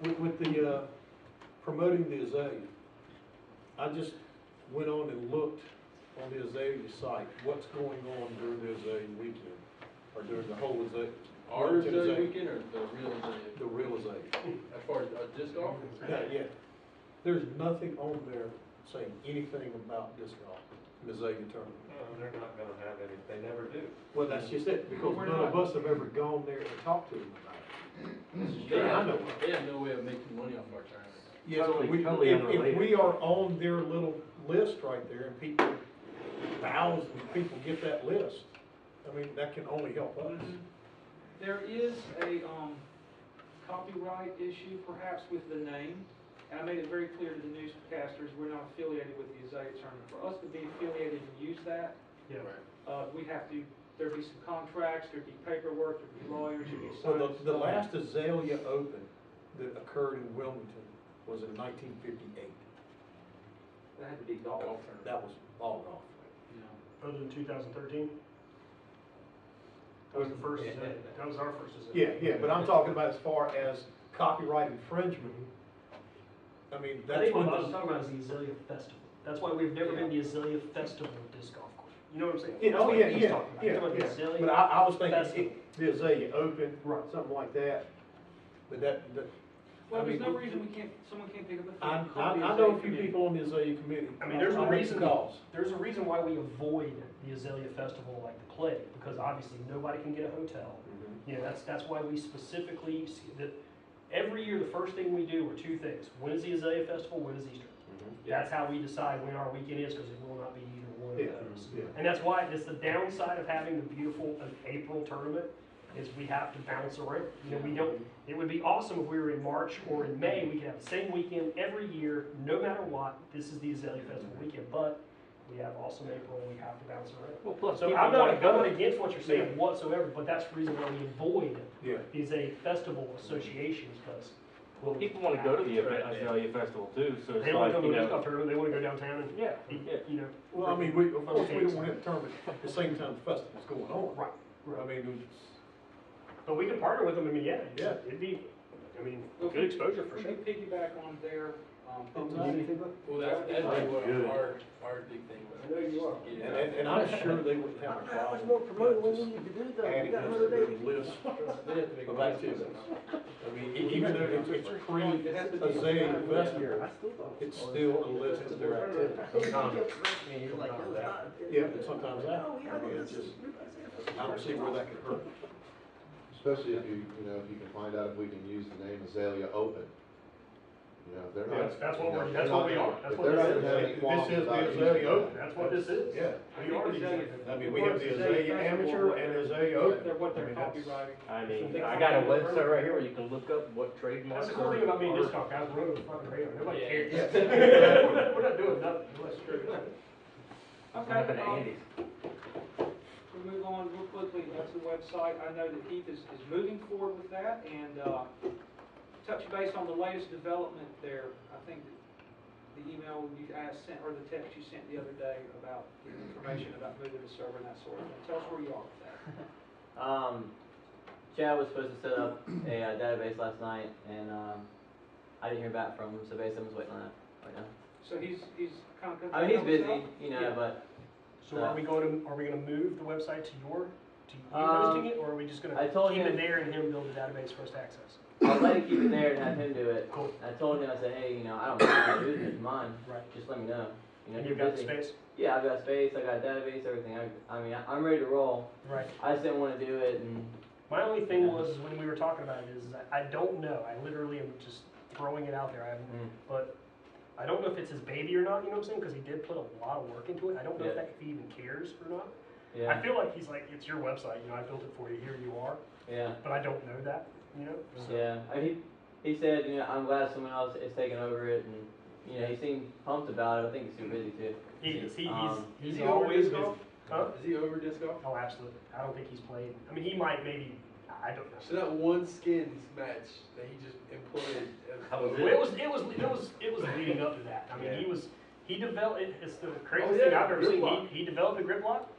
With the, promoting the azalea, I just went on and looked on the azalea site, what's going on during the azalea weekend, or during the whole azalea. Our azalea weekend or the real azalea? The real azalea. As far as disc golf? Yeah. There's nothing on there saying anything about disc golf, the azalea tournament. They're not gonna have any, they never do. Well, that's just it, because none of us have ever gone there and talked to them about it. They I have, know. they have no way of making money off our tournament. Yes, Totally if unrelated. we are on their little list right there, and people, thousands of people get that list, I mean, that can only help us. There is a copyright issue perhaps with the name, and I made it very clear to the newscasters, we're not affiliated with the azalea tournament. For us to be affiliated and use that, Yeah. we have to, there'd be some contracts, there'd be paperwork, there'd be lawyers, there'd be Well, signs. the last Azalea Open that occurred in Wilmington was in 1958. That had to be golf. That was all golf. Yeah. Other than 2013? That was the first, that was our first. Yeah, but I'm talking about as far as copyright infringement. I mean, I that's think when what I was the, talking about is the Azalea Festival. That's why we've never been the Azalea Festival disc golf course. You know what I'm saying? yeah, That's oh, what yeah, he's yeah, talking about. yeah, He's talking about the yeah. Azalea But I was thinking Festival. the Azalea Open, Right. something like that. But that, Well, I there's mean, no reason someone can't pick up a I phone. know a few people on the Azalea committee. I mean, there's a I'll make reason. the calls. There's a reason why we avoid the Azalea Festival like the plague, because obviously nobody can get a hotel. You know, that's why we specifically that every year the first thing we do are two things: when is the Azalea Festival? When is Easter? That's how we decide when our weekend is, because it will not be either one of those. Yeah. And that's why it's the downside of having the beautiful April tournament is we have to bounce around. You know, we don't. It would be awesome if we were in March or in May. We could have the same weekend every year, no matter what. This is the Azalea Festival weekend, but we have awesome April and we have to bounce around. Well, plus So people I'm not wanna go. going against what you're saying whatsoever, but that's the reason why we avoid Yeah. these a festival associations, because Well, people wanna go to the Azalea Festival too, so it's they don't want like, to you go to a disc know. golf tournament, they want to go downtown and, Yeah, you know. Well, I mean, of course, we don't want to have a tournament at the same time the festival's going on. Right. I mean, But we can partner with them, I mean, yeah, Yeah. it'd be, I mean, Well, good exposure for We sure. can piggyback on their publicity. Well, that's Good. our big thing. I know you are. Get it out. and I'm sure they wouldn't have a problem. How much more promoting we need to do though? We Adding got this 100 to days. the list They have to make of a activities. I mean, even though it's It has to be pre-Azalea Festival, I still thought. it's still a list of their activities. You're like, no, it's not. Yeah, and sometimes that, I mean, it's just, I don't see where that could hurt. Especially if you know, if you can find out if we can use the name Azalea Open. You know, if they're not. That's what you know, we're, if that's they're what we not- are, that's if what they're not this gonna have is. any This qualms is the about Azalea using Open. that. That's what this is. Yeah. We are these. I mean, we have the Azalea Amateur and Azalea Open. They're what they're I mean, that's- copywriting. I mean, I got a website right here where you can look up what trademarks. That's the cool thing about being are- disc golf guys, we're on the fucking radar, nobody Yeah. cares. Yeah. We're not doing nothing, that's true. What happened to Okay, Andy's? we'll move on real quickly. That's the website. I know that Heath is moving forward with that, and touch base on the latest development there. I think the email you asked sent, or the text you sent the other day about the information about moving the server and that sort of thing. Tell us where you are with that. Chad was supposed to set up a database last night, and I didn't hear back from him, so basically I'm just waiting on that right now. So he's kind of. I mean, he's busy, you know, Yeah. but So are we going to move the website to you Um, hosting it, or are we just gonna I told keep it him- there and him build a database for us to access? I'll let him keep it there and have him do it. Cool. I told him, I said, hey, you know, I don't mind doing it, it's mine. Right. Just let me know. You know, And if you've you're got the busy. space? Yeah, I've got space, I got a database, everything. I mean, I'm ready to roll. Right. I just didn't want to do it, and My only thing was, is when we were talking about it, is I don't know, I literally am just throwing it out there, but I don't know if it's his baby or not, you know what I'm saying, because he did put a lot of work into it. I don't know Yeah. if he even cares or not. yeah, I feel like he's like, it's your website, you know, I built it for you, here you are, yeah. but I don't know that, you know? So- Yeah, I mean, he said, you know, I'm glad someone else is taking over it, and you know, he seemed pumped about it. I think he's too busy too. He is, Is he's he over always disc busy. golf? Huh? Is he over disc golf? Oh, absolutely. I don't think he's played. I mean, he might maybe. I don't know. So that one skins match that he just imploded. How was Well, it was leading up to that. I mean, Yeah. he developed. It's the craziest Oh, thing yeah, I've ever grip seen. lock. He developed a grip lock,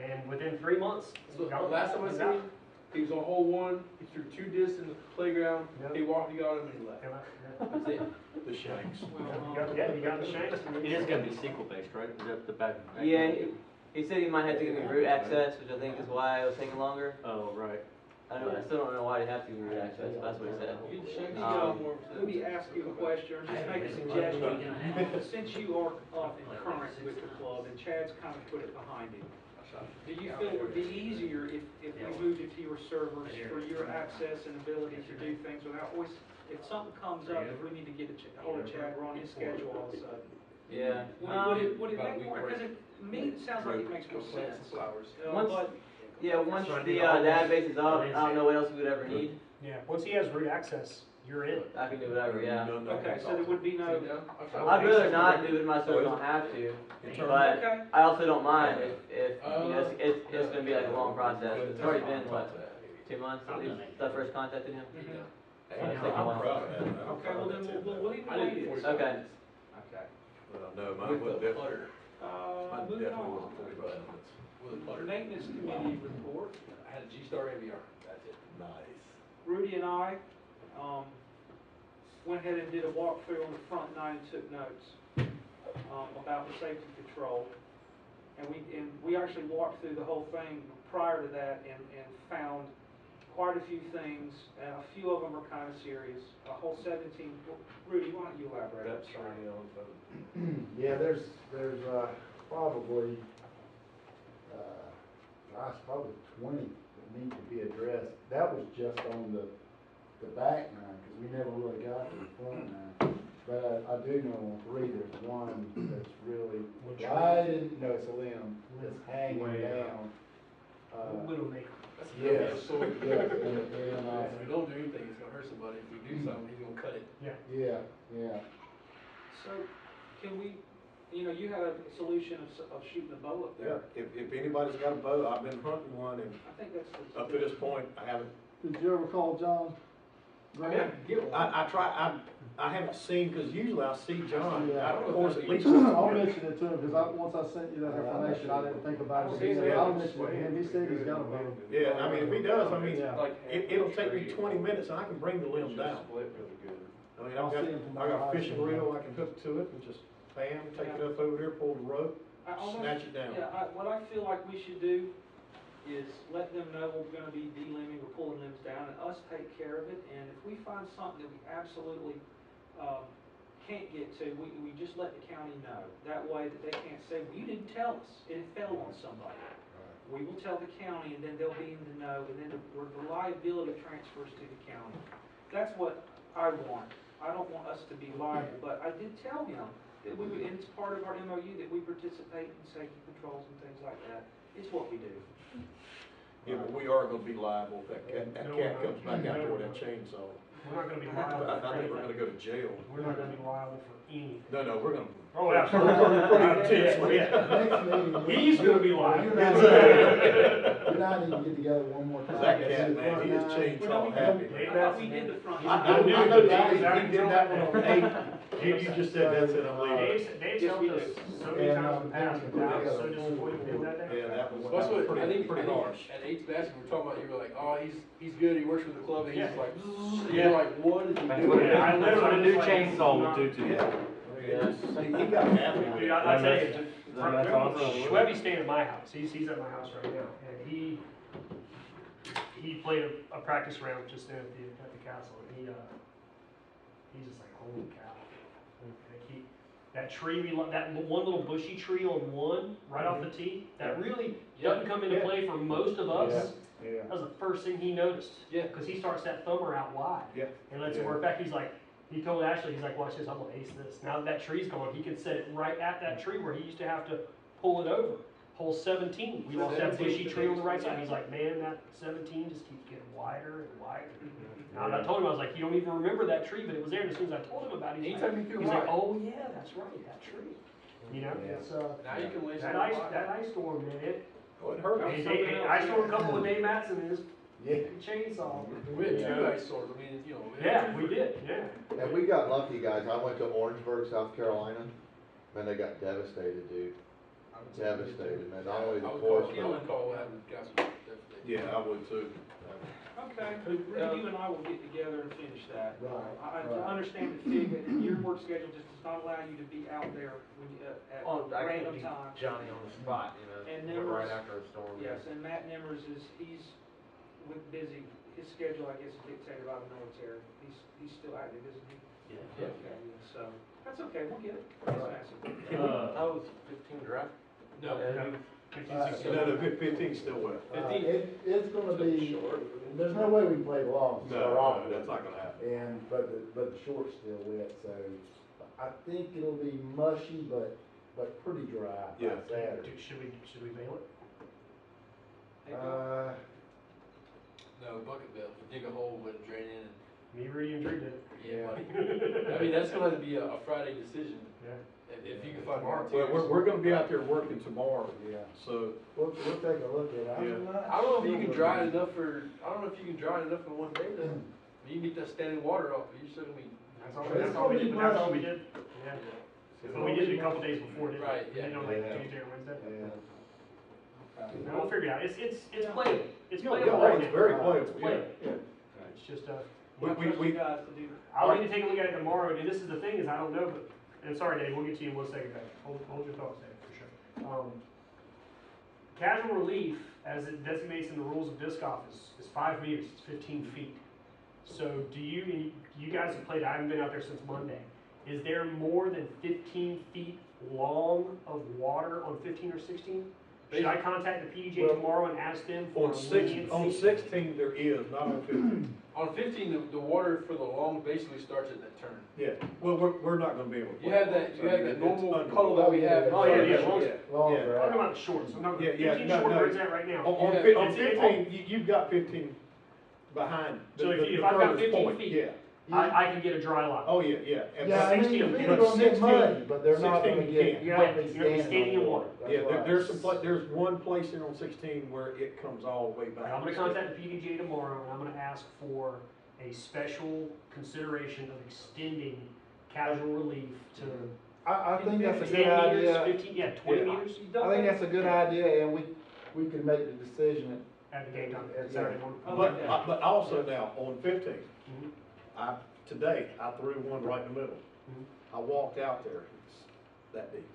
and within 3 months, So gone. last time I He's seen out. him, He was on hole one, he threw 2 discs in the playground, Yep. he walked, he got him, and he left. That's it. The shanks. Yeah, you got the shanks. It is gonna be sequel based, right? Is that the back? Yeah, he said he might have to give me root access, which I think is why it was taking longer. Oh, right. I still don't know why they have to give me root access, but that's what he said. Get the shanks Um, going more. Let me ask you a question, or just make a suggestion. Since you are current with the club, and Chad's kind of put it behind him, do you feel it would be easier if we moved it to your servers for your access and ability to do things without always, if something comes up, if we need to get a hold of Chad, we're on his schedule all of a sudden? Yeah. Would it make more, because to me, it sounds like it makes more sense. Flowers. Once- But Once the database is up, I don't know what else we would ever need. Yeah, once he has root access, you're in. I can do whatever, yeah. okay, so there would be no, I'd rather not do it myself, so we don't have to. But okay, I also don't mind if you know, it's gonna be like a long process. It's already been, what, 2 months at least, since I first contacted him? Mhm. So it's taken a I'm while. proud of that. Okay, well then, we'll even I did wait it this. for you. Okay. Okay. Well, no, mine With wasn't the definitely, putter, mine Moving definitely on. wasn't 45 minutes. with a putter. Maintenance committee report. I had a G-Star AVR, that's it. Nice. Rudy and I, went ahead and did a walkthrough on the front nine and took notes, about the safety control. And we actually walked through the whole thing prior to that and found quite a few things, and a few of them are kind of serious. A whole 17, Rudy, why don't you elaborate? I'm sorry. Yeah, there's probably, probably 20 that need to be addressed. That was just on the back nine, because we never really got to the front nine. But I do know on 3, there's one that's really, I didn't know it's a limb, that's hanging down. Widowmaker. That's a Yes, double sword. yeah, and, If we don't do anything, it's gonna hurt somebody. If we do something, he's gonna cut it. yeah. So, can we, you had a solution of shooting a bow up Yeah, there. if anybody's got a bow, I've been hunting one, and I think that's the. up to this point, I haven't, Did you ever call John? Yeah, get one. I try, I haven't seen, because usually I see John, Yeah. of course, at least. I'll mention it to him, because once I sent you that information, I didn't think about it. I'll mention it to him, he said he's got a bow. Yeah, I mean, if he does, I mean, Yeah. it'll take me 20 minutes, and I can bring the limb down. I mean, I'll see him I got tomorrow. a fishing reel, I can hook to it, and just bam, take it up over there, pull the rope, I almost- snatch it down. Yeah, what I feel like we should do is let them know we're gonna be de-limbing or pulling limbs down, and us take care of it, and if we find something that we absolutely, can't get to, we just let the county know. That way that they can't say, well, you didn't tell us, and it fell on somebody. We will tell the county, and then they'll be in the know, and then the liability transfers to the county. That's what I want. I don't want us to be liable, but I did tell him that we would, and it's part of our MOU, that we participate in safety patrols and things like that. It's what we do. Yeah, but we are gonna be liable if that cat comes back out there with that chainsaw. We're not gonna be liable I for think we're anything. gonna go to jail. We're not gonna be liable for anything. No, we're gonna. Oh, absolutely. Next meeting. He's gonna be liable. You and I need to get together one more time. That cat, man, he is chainsaw happy. I thought we did the front. I know Dave, he did that one on 8. You just said that's it, I'm leaving. Dave Yes, told we us do. so many times in the past, but I was so disappointed with him that day. Yeah, that was That's what, I pretty think harsh. at 8's basket, we were talking about, you were like, oh, he's good, he works with the club, and he's Yeah. like, Yeah. you're like, what is he That's doing? what I that's what a new literally chainsaw will was do like, to you. Yeah, he got happy with Dude, it. I tell you, That's awesome. Schwebby's staying at my house. He's at my house right now, and he played a practice round just there at the castle, and he's just like, holy cow! Like that tree that one little bushy tree on one right off the tee that really doesn't come into play for most of us. Yeah. That was the first thing he noticed. Yeah. Because he starts that thumber out wide. Yeah. And lets it work back. He's like, he told Ashley, he's like, watch this, I'm gonna ace this. Now that tree's gone, he can set it right at that tree where he used to have to pull it over. Hole 17, we lost that bushy tree on the right side. He's like, man, that 17 just keeps getting wider and wider. Now, and I told him, I was like, you don't even remember that tree, but it was there. And as soon as I told him about it, he's like, Anytime you he's can like, ride. oh yeah, that's right, that tree. You know, it's Now you can lay that ice storm, man. Oh, it hurt. I stormed a couple of Dave Matson and his Yeah. chainsaw. We had 2 ice swords, I mean, you know. Yeah, we did. Yeah. And we got lucky, guys. I went to Orangeburg, South Carolina. Man, they got devastated, dude. Devastated, man. Not only the course, I would call that, got some devastated. Yeah, I would too. Okay, you and I will get together and finish that. Right, I right. understand that FIG, and your work schedule just does not allow you to be out there when you, at I can't random be times. Johnny on the spot, you know, And right Nimmers- after a storm. Yes, and Matt Nimmers he's with busy, his schedule, I guess, is dictated by the military. He's still active, isn't he? Yeah. Okay, so, that's okay, we'll get it. That's massive. I was 15 draft. No, No. 15, 16. No, 15's still wet. It's gonna be, there's no way we can play long. No, that's not gonna happen. And, but the short's still wet, so I think it'll be mushy, but pretty dry by Yeah. Saturday. Should we bail it? No, bucket bill, dig a hole, let it drain in. Me, Rudy, and Drew did it. Yeah. I mean, that's gonna be a Friday decision, Yeah. if you can find Tomorrow. volunteers. We're gonna be out there working tomorrow, Yeah, so, we'll take a look at it. I'm not I don't know if you sure. can dry it enough I don't know if you can dry it enough in one day though. I mean, you can get that standing water off, but you're still gonna be. That's all we did. That's all we did. Yeah. It's But we did it a couple days before, didn't we? Right, yeah. You know, like Yeah. Tuesday or Wednesday. Yeah. No, we'll figure it out. It's playable. It's yeah, playable right it's now. very Right. playable, It's yeah, playable. yeah. It's just, We- I trust you guys to do. I'll need to take a look at it tomorrow, and this is the thing, is I don't know, but, and sorry, Dave, we'll get to you in 1 second, Dave. Hold your thoughts, Dave, for sure. Casual relief, as it designates in the rules of disc golf, is 5 meters, it's 15 feet. So do you guys have played, I haven't been out there since Monday. Is there more than 15 feet long of water on 15 or 16? Should I contact the PDJ Well, tomorrow and ask them for On a six, leniency? on 16 there is, not on 15. On 15, the water for the long basically starts at that turn. Yeah, well, we're not gonna be able to. You play have long, that, so you I have mean, that it's normal under- puddle that we have. Oh, yeah, yeah, Yeah, long- yeah. Long Yeah. I'm for talking that. about the shorts, I'm talking Yeah, about yeah, 15 no, short, no. where it's at right now. On Yeah. 15, you've got 15 behind. So the- if the I've got furthest 15 point, feet, Yeah, I can get a dry lot. oh, yeah, yeah. And Yeah, I mean, 16, the feet but are gonna get 16 muddy, but they're not 16 gonna you get. can't. You're not gonna be standing in water. That's Yeah, right. there's there's one place here on 16 where it comes all the way back. I'm gonna contact the PDJ tomorrow, and I'm gonna ask for a special consideration of extending casual relief to I think that's a 10 good meters, idea. 15, yeah, 20 Yeah. meters I think that's a good idea, and we can make the decision. at the game time, Yeah. Saturday morning. But also now, on 15, Mhm. today, I threw one right in the middle. Mhm. I walked out there, it's that deep.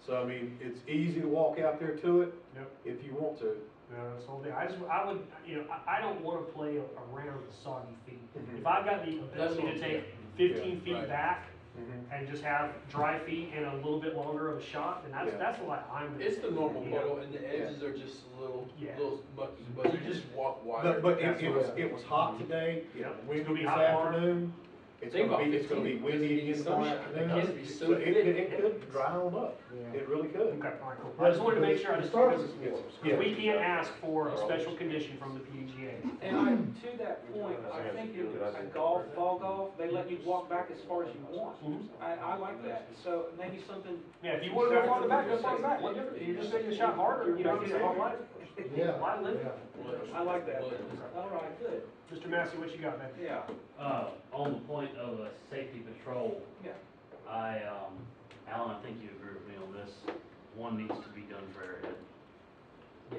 So, I mean, it's easy to walk out there to it, Yep. if you want to. No, that's the whole thing. I would, I don't wanna play around the soggy feet. Mhm. If I've got the That's ability to what- take 15 feet right. back and just have dry feet and a little bit longer of a shot, then Yeah. that's what I'm gonna It's the normal Yeah. puddle, and the edges are just a little mucky, but you just walk wider. But That's it was hot today, Yep. It's windy gonna be this hot tomorrow. afternoon. It's Think gonna about be windy 15, again it's tomorrow sunshine. afternoon. It has to be so So it thick. could dry on up, Yeah. it really could. Okay, all right, cool. I just wanted to make sure, I just, Start because with Yeah. we can't ask for a special condition from the PDGA. And to that point, I think in golf, ball golf, they let you walk back as far as you want. Mhm. I like that, so maybe something. Yeah, if you wanna go farther back, go farther back, what difference? You're just making the shot harder, you know, it's a why live? I like that. All right, good. Mr. Massey, what you got, man? Yeah. On the point of a safety patrol, Yeah. Alan, I think you agree with me on this, one needs to be done for Airhead. Yeah.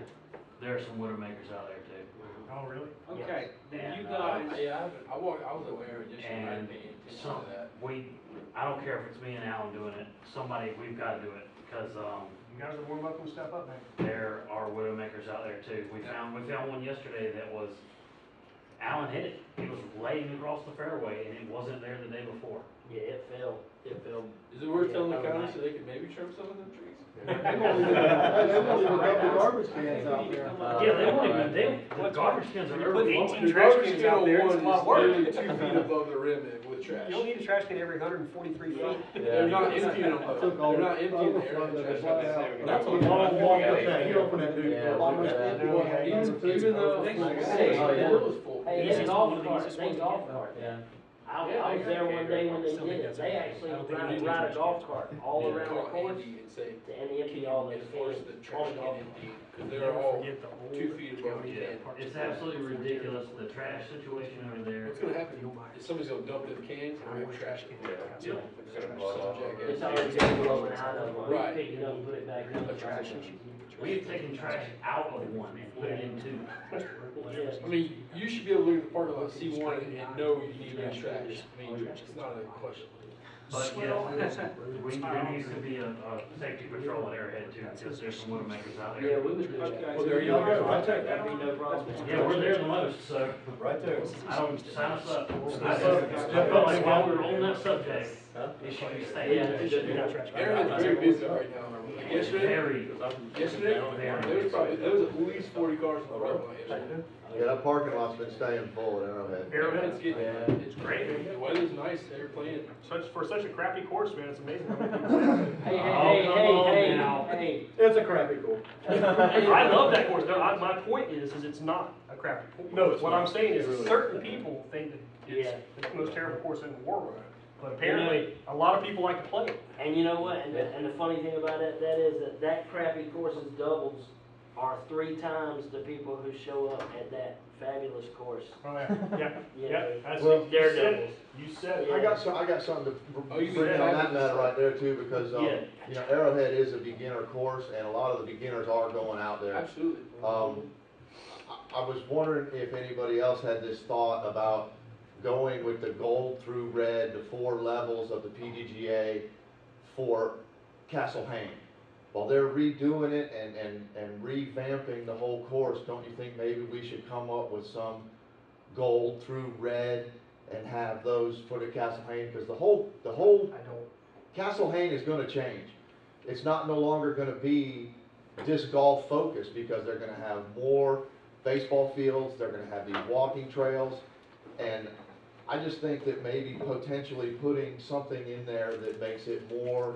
There are some Widowmakers out there too. Oh, really? Okay, then you And, guys, Yeah, I was aware initially, I And didn't pay attention some, to that. I don't care if it's me and Alan doing it, we've gotta do it, because, You guys are more welcome to step up, man. there are Widowmakers out there too. We found one yesterday that was, Alan hit it, he was laying across the fairway, and it wasn't there the day before. Yeah, it fell. Is it worth Yeah, telling the probably county not. so they can maybe trim some of them trees? They won't leave the garbage cans out there. Yeah, they won't even, the garbage cans are You put everywhere. 18 The trash garbage cans can out on there, it's one a lot is of work. barely 2 feet above the rim with trash. You don't need a trash can every 143 feet. They're not emptying them, though. They're not emptying the overflow area that trash. they put out. That's a long walk up that hill for that dude. Yeah. Even though, Hey, the hill is full. Hey, This they is golf one of the cart, easiest they ones to golf get. cart. Yeah. I was there one day when they did it, they actually ran a golf cart all Yeah, around the call course Andy and say, and empty all those enforce cans the on trash the can golf empty, cart. because they're all Forget the whole 2 feet above the county can. park. It's absolutely ridiculous, the trash situation over there. What's gonna happen is somebody's gonna dump them cans and we have trash can. Yeah. It's already been blown out of them, we Right. picked it up, and put it back in the trash. We've taken trash out of one and put it in two. I mean, you should be able to look at the parking lot, see one, and know you need to bring trash. I mean, it's not a question. But yes, there needs to be a safety patrol at Arrowhead too, because there's some Widowmakers out Yeah, there. we would do that. Okay. Well, there you go. I take that. That'd be no problem. Yeah, we're there the most, so Right there. I don't sign us up. I felt like while we were on that subject, it should be staying. Yeah, it should be. Aaron's very busy right now. Yesterday, Very. there was at least 40 cars in the parking lot yesterday. Yeah, that parking lot's been staying full at Arrowhead. It's getting, Yeah. it's great. The weather's nice. They're playing. For such a crappy course, man, it's amazing how many people. Hey, Oh, come on hey, now. hey, It's a crappy course. I love that course. No, my point is it's not a crappy course. No, it's What not. I'm saying is It really certain people think that it's Yeah. the most terrible course in the world. But apparently, a lot of people like to play it. And you know what, and the funny thing about that is that crappy course's doubles are 3 times the people who show up at that fabulous course. Oh, yeah, You yeah. know, That's, Well, you said daredevils. it. You said it. I got something to Oh, you bring mean on that fabulous. matter right there too, because, Yeah. you know, Arrowhead is a beginner course, and a lot of the beginners are going out there. Absolutely. I was wondering if anybody else had this thought about going with the gold through red, the 4 levels of the PDGA for Castle Hayne. While they're redoing it and revamping the whole course, don't you think maybe we should come up with some gold through red and have those for the Castle Hayne? Because the whole I don't. Castle Hayne is gonna change. It's not no longer gonna be disc golf focused, because they're gonna have more baseball fields, they're gonna have these walking trails, and I just think that maybe potentially putting something in there that makes it more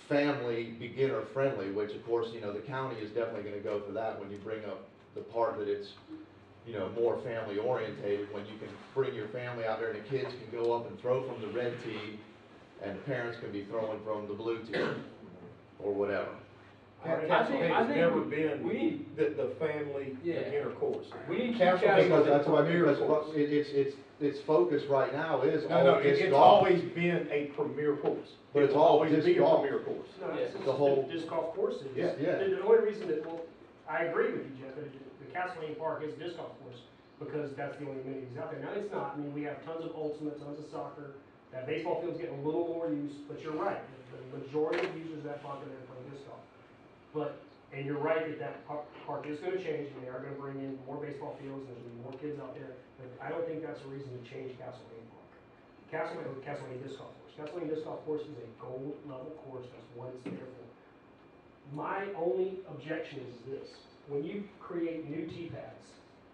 family, beginner friendly, which of course, you know, the county is definitely gonna go for that when you bring up the part that it's, you know, more family orientated, when you can bring your family out there and the kids can go up and throw from the red tee, and the parents can be throwing from the blue tee, or whatever. Castle Hayne's think never we been need- the family Yeah. beginner course. We need to keep Castle Castle Hayne Because is a that's why, premier because course. its focus right now is No, all no, disc it's golf. always been a premier course. But it's It will all always disc be a golf. premier course. No, Yeah. it's The just whole- disc golf courses. Yeah. Yeah. The only reason that, well, I agree with you, Jeff, that the Castle Lane Park is a disc golf course, because that's the only amenities out there. Now, it's not, I mean, we have tons of ultimate, tons of soccer, that baseball field's getting a little more use, but you're right, the majority of users of that park are there playing disc golf. But, and you're right that that park is gonna change, and they are gonna bring in more baseball fields, and there's gonna be more kids out there, but I don't think that's a reason to change Castle Lane Park. Castle Lane Disc Golf Course. Castle Lane Disc Golf Course is a gold level course, that's what it's there for. My only objection is this: when you create new tee pads,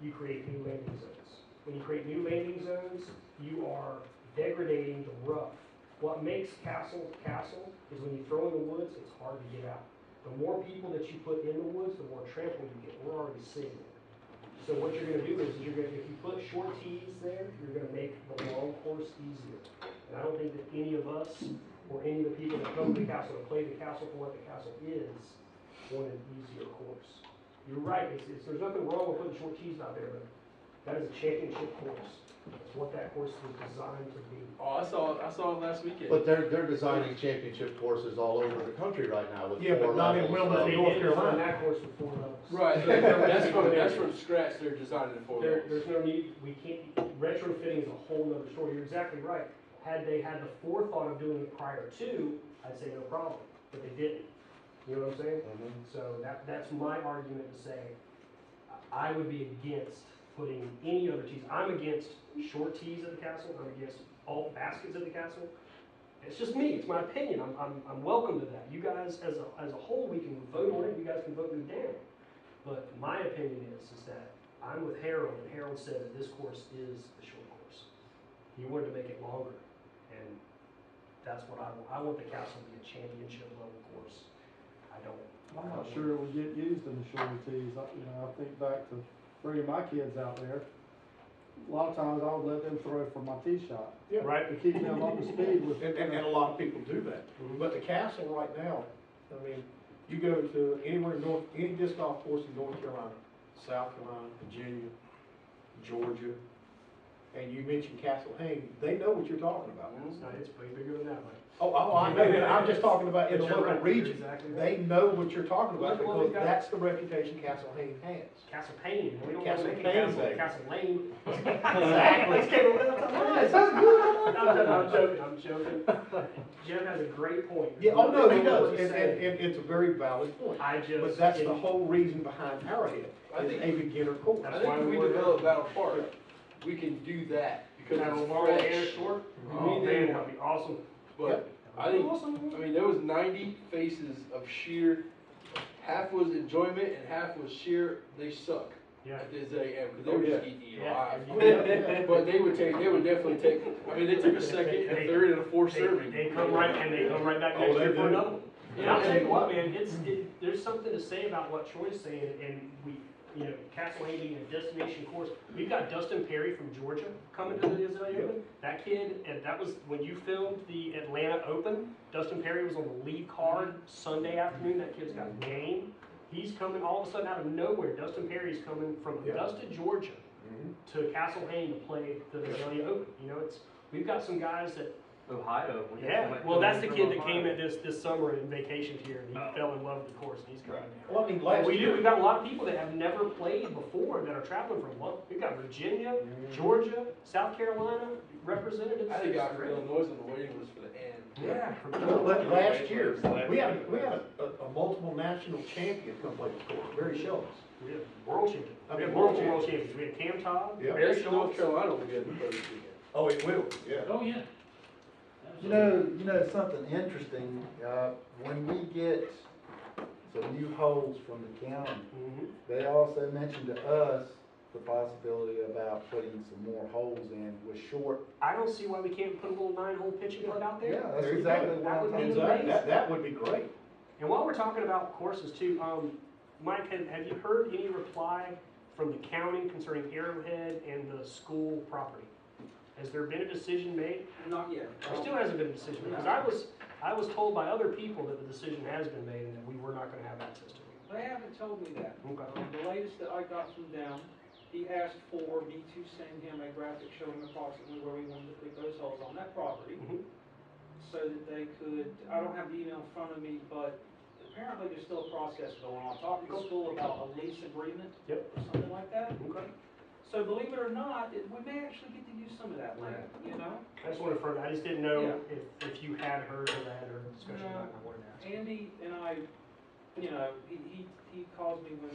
you create new landing zones. When you create new landing zones, you are degrading the rough. What makes Castle is when you throw in the woods, it's hard to get out. The more people that you put in the woods, the more trampled you get. We're already seeing it. So what you're gonna do is if you put short tees there, you're gonna make the long course easier. And I don't think that any of us, or any of the people that come to the castle, to play the castle for what the castle is, want an easier course. You're right, there's nothing wrong with putting short tees out there, but that is a championship course. That's what that course was designed to be. Oh, I saw it last weekend. But they're designing championship courses all over the country right now with Yeah, 4 but not in levels. Wilmington, They North did design Carolina. that course with 4 levels. Right, that's from scratch. They're designing it for There's no need, we can't, retrofitting is a whole nother story, you're exactly right. Had they had the forethought of doing it prior to, I'd say no problem, but they didn't. You know what I'm saying? Mhm. So that's my argument to say, I would be against putting any other tees. I'm against short tees at the castle, I'm against all baskets at the castle. It's just me, it's my opinion, I'm welcome to that. You guys, as a whole, we can vote on it, you guys can vote me down. But my opinion is that I'm with Harold, and Harold said that this course is the short course. He wanted to make it longer, and that's what I want. I want the castle to be a championship level course. I don't. I'm not sure it would get used in the shorter tees. I think back to bringing my kids out there. A lot of times I would let them throw from my tee shot. Yeah. Right? To keep them up to speed with. And a lot of people do that. But the castle right now, I mean, you go to anywhere in any disc golf course in North Carolina, South Carolina, Virginia, Georgia, and you mentioned Castle Hayne, they know what you're talking about. No, it's way bigger than that, Mike. Oh, I know, but I'm just talking about in the But you're local right, you're region. exactly right. They know what you're talking about Look at what because we've got. that's the reputation Castle Hayne has. Castle Payne, we don't want Castle to make Payne, it say. Castle Lane. Exactly. Let's get it up. I'm joking. Jim has a great point. Yeah, oh, no, he Look at does, what and, he's saying. and it's a very valid point. I just. But that's the whole reason behind Arrowhead, I is think- a beginner course. I think if we develop Battle Park, we can do that, because Battle it's Park fresh. and short. We Oh, need man, them. that'd be awesome. But I think, I mean, there was 90 faces of sheer, half was enjoyment and half was sheer, they suck. Yeah. At this AM, because they Oh, were yeah. just eating you Yeah. alive. Oh, yeah. But they would definitely take, I mean, they took a second, a third, and a fourth serving. They come right back Oh, next they year for do. another one. And Yeah, I'll tell you and- what, man, there's something to say about what Troy's saying, and we, you know, Castle Lane being a destination course. We've got Dustin Perry from Georgia coming to the Azalea Open. That kid, and that was when you filmed the Atlanta Open, Dustin Perry was on the lead card Sunday afternoon. That kid's got game. He's coming all of a sudden out of nowhere. Dustin Perry's coming from Yeah. Augusta, Georgia, to Castle Hayne to play the Azalea Open. You know, we've got some guys that. Ohio. we got Yeah, somebody well, that's the coming kid from that came Ohio. in this summer and vacationed here, and he fell in love with the course, and he's coming down. Well, I mean, And last we've year, got a lot of people that have never played before that are traveling from, we've got Virginia, Georgia, South Carolina representatives. I think It's got great. Illinois on the waiting list for the end. Yeah. last year, we had a multiple national champion come play the course, Barry Schultz. We have world champions. I We mean, have world multiple world champions. We have Cam Todd, Yeah. Barry Actually, North Schultz. Carolina will be able to play this weekend. Oh, it will, yeah. Oh, yeah. You know, something interesting, when we get some new holes from the county, Mhm. they also mentioned to us the possibility about putting some more holes in with short. I don't see why we can't put a little 9-hole pitching putt out there. Yeah, that's There you exactly go. what That I'm would be talking Exactly, about. that would be great. And while we're talking about courses too, Mike, have you heard any reply from the county concerning Arrowhead and the school property? Has there been a decision made? Not yet. There still hasn't been a decision, because I was told by other people that the decision has been made and that we were not gonna have access to it. They haven't told me that. Okay. The latest that I got from them, he asked for me to send him a graphic showing approximately where we wanted to put those holes on that property, Mhm. so that they could, I don't have the email in front of me, but apparently there's still a process going on. I talked to the school about a lease agreement Yep. or something like that. Okay. So believe it or not, we may actually get to use some of that land, you know? I just wanted to confirm, I just didn't know Yeah. if you had heard of that or discussion No. about it, I wanted to ask. Andy and I, you know, he calls me when,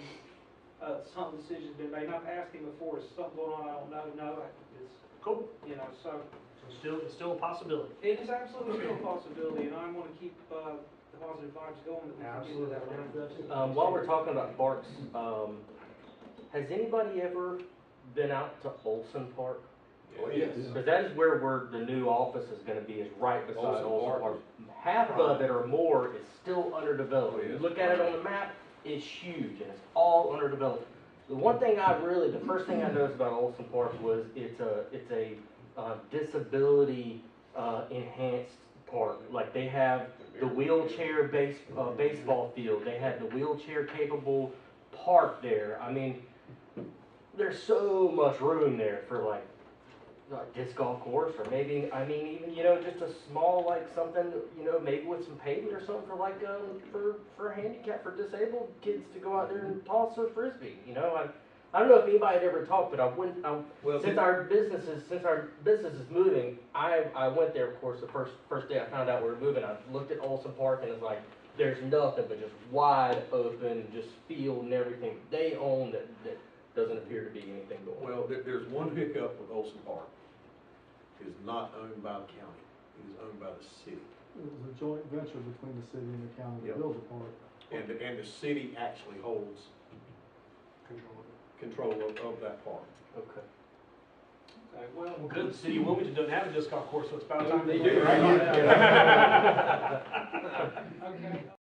some decision's been made, and I've asked him before, is something going on, I don't know, no, it's, Cool. you know, so. So it's still a possibility. It is absolutely still a possibility, and I wanna keep, the positive vibes going, that we can get to Absolutely. that I'm down round. for that too. While we're talking about parks, has anybody ever been out to Olson Park? Oh, yes. Because that is where the new office is gonna be, is right beside Olson Olson Park. Park. Half of it or more is still underdeveloped. Oh, If you yes. look at it on the map, it's huge and it's all underdeveloped. The one thing the first thing I noticed about Olson Park was it's a disability enhanced park. Like they have the wheelchair baseball field, they have the wheelchair capable park there. I mean, there's so much room there for like disc golf course, or maybe, I mean, even, just a small, like something, maybe with some pavement or something for like, for handicap, for disabled kids to go out there and toss a frisbee, I don't know if anybody had ever talked, but Well, since our business is moving, I went there, of course, the first day I found out we were moving, I looked at Olson Park and it's like, there's nothing but just wide open, just field and everything they own that doesn't appear to be anything going on. Well, there's one hiccup with Olson Park. It is not owned by the county. It is owned by the city. It was a joint venture between the city and the county to Yep. build the park. And the city actually holds control of that park. Okay. Okay, well. Well, good, the city of Wilmington doesn't have a disc golf course, so it's about time. They do, right? right? Okay.